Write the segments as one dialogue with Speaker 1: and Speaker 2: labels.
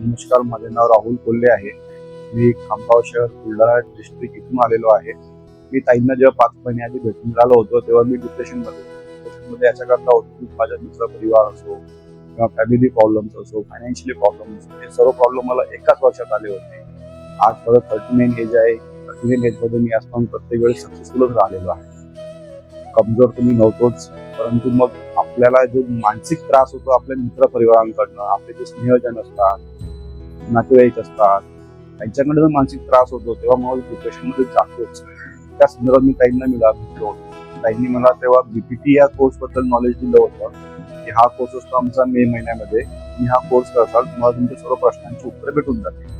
Speaker 1: नमस्कार, माझे नाव राहुल कोल्हे आहे. मी खामगाव शहर बुलढाणा डिस्ट्रिक्ट इथून आलेलो आहे. मी ताईंना जेव्हा 5 महिने आधी भेटून राहिलो होतो तेव्हा मी डिप्रेशनमध्ये याच्याकरता होतो की माझा मित्र परिवार असो किंवा फॅमिली प्रॉब्लेम्स असो, फायनान्शियली प्रॉब्लेम असो, हे सर्व प्रॉब्लेम मला एकाच वर्षात आले होते. आज परत 39 एज आहे. 39 एजमध्ये मी आजपर्यंत प्रत्येक वेळेस सक्सेसफुलच राहिलेलो आहे. कमजोर तुम्ही नव्हतोच, परंतु मग आपल्याला जो मानसिक त्रास होतो आपल्या मित्र परिवारांकडनं, आपले जे स्नेहजन असतात, नातेवाईक असतात, त्यांच्याकडनं जो मानसिक त्रास होतो तेव्हा मग डिप्रेशनमध्ये जातोच. त्या संदर्भात मी ताईंना भेटलो होतो. ताईंनी मला तेव्हा बीपीटी या कोर्सबद्दल नॉलेज दिलं होतं की हा कोर्स असतो आमचा मे महिन्यामध्ये. तुम्ही हा कोर्स करसाल तुम्हाला तुमच्या सर्व प्रश्नांची उत्तरं भेटून जातील.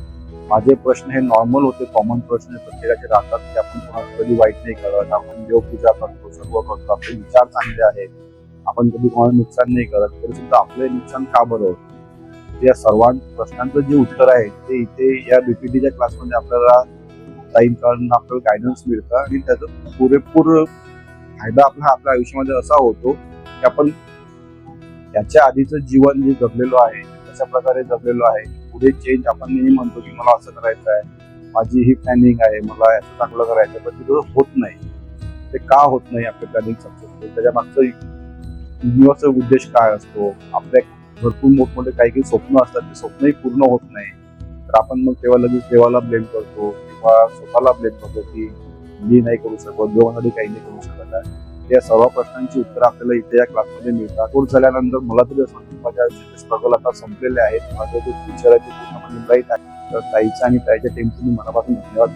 Speaker 1: माझे प्रश्न हे नॉर्मल होते, कॉमन प्रश्न प्रत्येकाचे राहतात की आपण कोणाला कधी वाईट नाही करत, आपण देवपूजा करतो, सर्व करतो, आपले विचार चांगले आहेत, आपण कधी कोणाला नुकसान नाही करत, तरी सुद्धा आपले नुकसान का बरं होतं. या सर्व प्रश्नांचं जे उत्तर आहे ते इथे या बीपीटीच्या क्लासमध्ये आपल्याला ताईंकडून आपल्याला गायडन्स मिळतं आणि त्याचा पुरेपूर फायदा आपल्या आयुष्यामध्ये असा होतो की आपण याच्या आधीचं जीवन जे जगलेलो आहे कशा प्रकारे जगलेलो आहे, पुढे चेंज आपण नेहमी म्हणतो की मला असं करायचं आहे, माझी ही प्लॅनिंग आहे, मला याचं चांगलं करायचं आहे, पण ते होत नाही. ते का होत नाही आपलं प्लॅनिंग सक्सेसफुल? त्याच्या मागचं युनिव्हर्सल उद्देश काय असतो? आपल्या भरपूर मोठमोठे काही स्वप्न असतात, ते स्वप्नही पूर्ण होत नाही. तर आपण मग तेव्हा लगेच देवाला ब्लेम करतो किंवा स्वतःला ब्लेम करतो की मी नाही करू शकत, देवामध्ये काही नाही करू शकत आहे. या सर्व प्रश्नांची उत्तरं आपल्याला इथे या क्लासमध्ये मिळतात. कोर्स झाल्यानंतर मला तरी असं वाटतं माझ्या आयुष्याचे स्ट्रगल आता संपलेले आहेत. माझं जे फ्युचर आहे ते पूर्णपणे ब्राईट आहे. तर ताईचं आणि ताईच्या टीमचं मी मनापासून धन्यवाद.